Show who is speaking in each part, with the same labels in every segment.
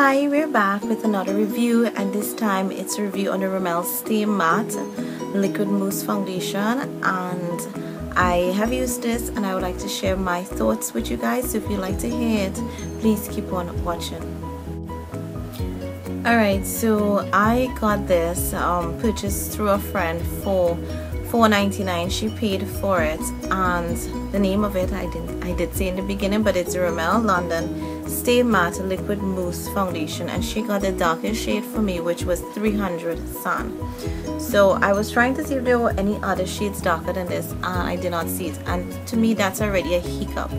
Speaker 1: Hi, we're back with another review, and this time it's a review on the Rimmel Stay Matte Liquid Mousse Foundation, and I have used this and I would like to share my thoughts with you guys. So if you'd like to hear it, please keep on watching. Alright, so I got this purchased through a friend for $4.99. She paid for it, and the name of it I did say in the beginning, but it's Rimmel London Stay Matte Liquid Mousse Foundation, and she got the darkest shade for me, which was 300 Sun. So I was trying to see if there were any other shades darker than this, and I did not see it, and to me that's already a hiccup,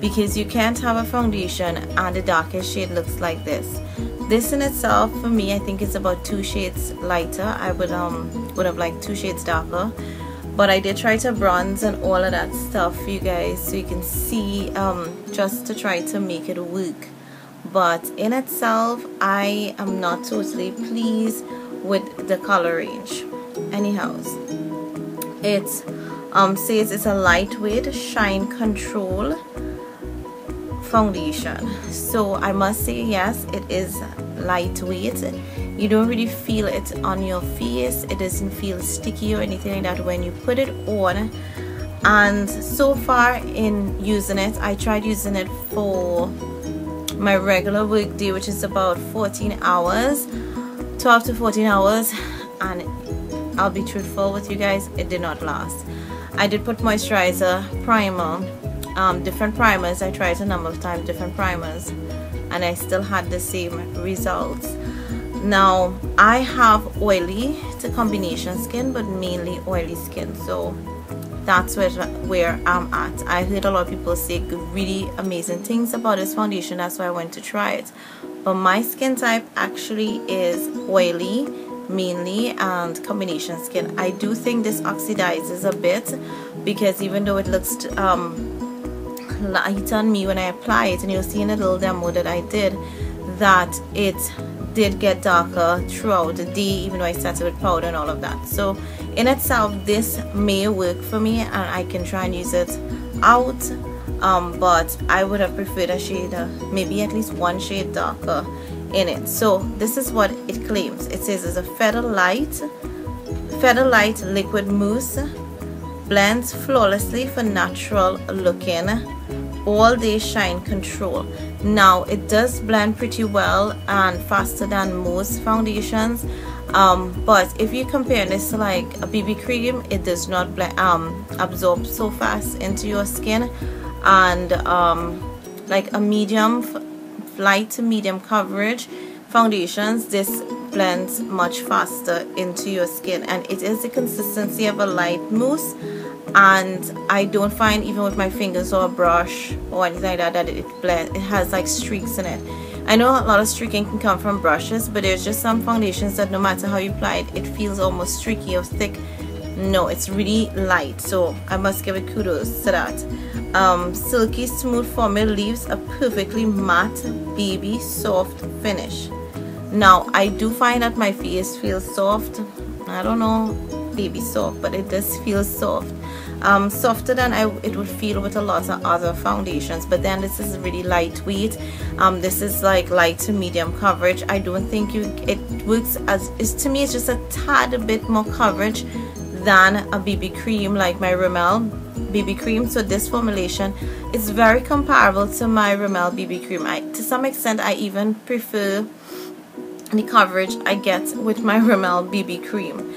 Speaker 1: because you can't have a foundation and the darkest shade looks like this. This in itself, for me, I think it's about 2 shades lighter. I would have liked 2 shades darker, but I did try to bronze and all of that stuff for you guys so you can see, just to try to make it work. But in itself, I am not totally pleased with the color range. Anyhow, it says it's a lightweight shine control foundation, so I must say yes, it is lightweight. You don't really feel it on your face. It doesn't feel sticky or anything like that when you put it on. And so far in using it, I tried using it for my regular work day, which is about 14 hours, 12 to 14 hours, and I'll be truthful with you guys, it did not last. I did put moisturizer, primer, different primers. I tried a number of times, different primers, and I still had the same results. Now I have oily to combination skin, but mainly oily skin, so that's where I'm at. I heard a lot of people say really amazing things about this foundation, that's why I went to try it. But my skin type actually is oily mainly and combination skin. I do think this oxidizes a bit, because even though it looks light on me when I apply it, and you'll see in a little demo that I did, that it did get darker throughout the day, even though I started with powder and all of that. So in itself, this may work for me and I can try and use it out, but I would have preferred a shade, maybe at least 1 shade darker in it. So this is what it claims. It says it's a feather light liquid mousse, blends flawlessly for natural looking all day shine control. Now it does blend pretty well and faster than most foundations, but if you compare this to like a BB cream, it does not blend, absorb so fast into your skin, and like a medium, light to medium coverage foundations, this blends much faster into your skin, and it is the consistency of a light mousse. And I don't find, even with my fingers or a brush or anything like that, that it blends. It has like streaks in it. I know a lot of streaking can come from brushes, but there's just some foundations that no matter how you apply it, it feels almost streaky or thick. No, it's really light, so I must give it kudos to that. Silky smooth formula leaves a perfectly matte, baby soft finish. Now I do find that my face feels soft. I don't know, baby soft, but it does feel soft. Softer than it would feel with a lot of other foundations, but then this is really lightweight. This is like light to medium coverage. I don't think it works to me, it's just a tad bit more coverage than a BB cream, like my Rimmel BB cream. So this formulation is very comparable to my Rimmel BB cream. To some extent I even prefer the coverage I get with my Rimmel BB cream.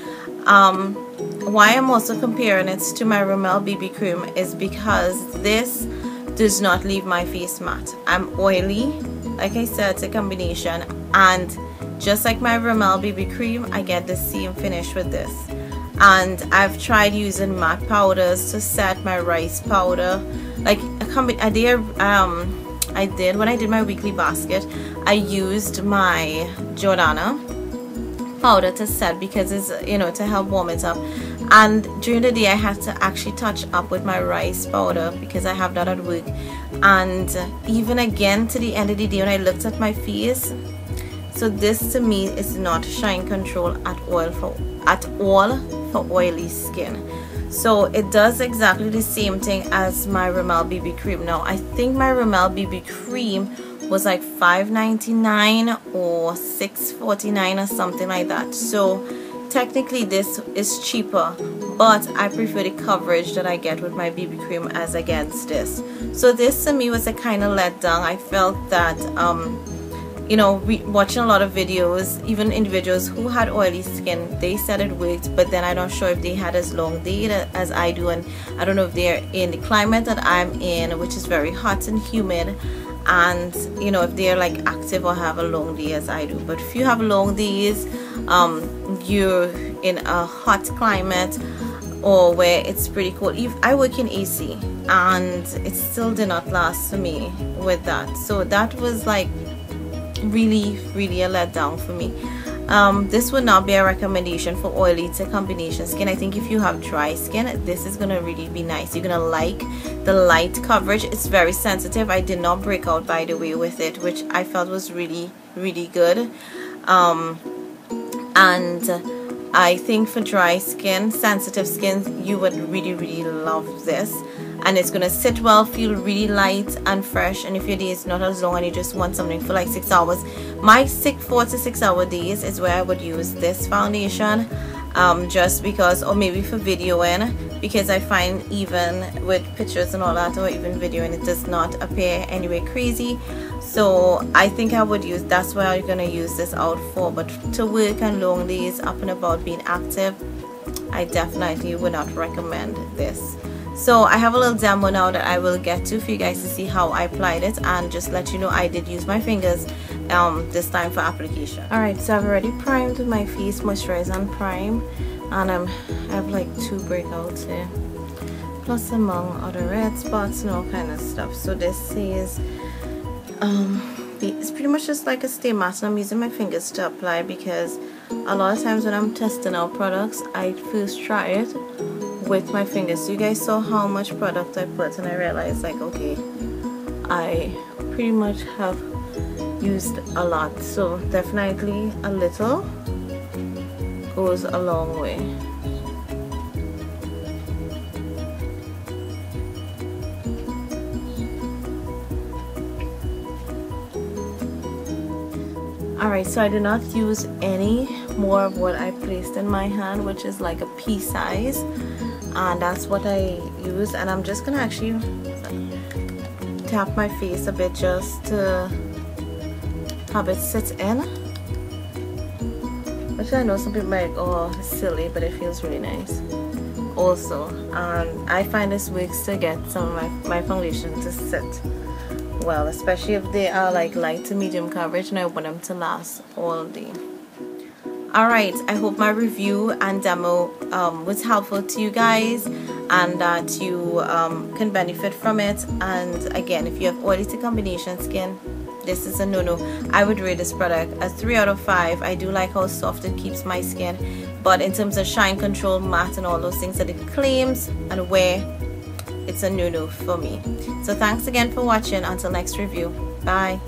Speaker 1: Why I'm also comparing it to my Rimmel BB cream is because this does not leave my face matte. I'm oily, like I said, it's a combination, and just like my Rimmel BB cream, I get the same finish with this. And I've tried using matte powders to set my rice powder, like I did when I did my weekly basket. I used my Jordana powder to set, because it's, you know, to help warm it up, and during the day I had to actually touch up with my rice powder because I have that at work. And even again to the end of the day when I looked at my face, so this to me is not shine control at all for oily skin. So it does exactly the same thing as my Rimmel BB cream. Now I think my Rimmel BB cream was like $5.99 or $6.49 or something like that. So technically this is cheaper, but I prefer the coverage that I get with my BB cream as against this. So this to me was a kind of letdown. I felt that you know, watching a lot of videos, even individuals who had oily skin, they said it worked, but then I'm not sure if they had as long day as I do, and I don't know if they're in the climate that I'm in, which is very hot and humid, and you know, if they're like active or have a long day as I do. But if you have long days, you're in a hot climate or where it's pretty cold. I work in AC and it still did not last for me with that, so that was like really a letdown for me. This would not be a recommendation for oily to combination skin. I think if you have dry skin, this is gonna really be nice. You're gonna like the light coverage. It's very sensitive. I did not break out, by the way, with it, which I felt was really good. And I think for dry skin, sensitive skin, you would really love this. And it's gonna sit well, feel really light and fresh. And if your day is not as long and you just want something for like 6 hours, my 4 to 6 hour days is where I would use this foundation, just because, or maybe for videoing, because I find even with pictures and all that, or even videoing, it does not appear anyway crazy. So I think I would use, that's why I'm gonna use this out for. But to work on long days, up and about, being active, I definitely would not recommend this. So I have a little demo now that I will get to for you guys to see how I applied it, and just let you know I did use my fingers this time for application. Alright, so I've already primed my face, moisturize and prime, and I have like 2 breakouts here, plus among other red spots and all kind of stuff. So this says it's pretty much just like a stay mask, and I'm using my fingers to apply because a lot of times when I'm testing out products, I first try it with my fingers. So you guys saw how much product I put, and I realized like, okay, I pretty much have used a lot. So definitely a little goes a long way. Alright, so I did not use any more of what I placed in my hand, which is like a pea size, and that's what I use. And I'm just gonna actually tap my face a bit just to have it sit in, which I know some people might like, oh, it's silly, but it feels really nice also. And I find this works to get some of my foundation to sit well, especially if they are like light to medium coverage and I want them to last all day. Alright, I hope my review and demo was helpful to you guys, and that you can benefit from it. And again, if you have oily to combination skin, this is a no-no. I would rate this product a 3 out of 5. I do like how soft it keeps my skin, but in terms of shine control, matte, and all those things that it claims and wear, it's a no-no for me. So thanks again for watching. Until next review, bye.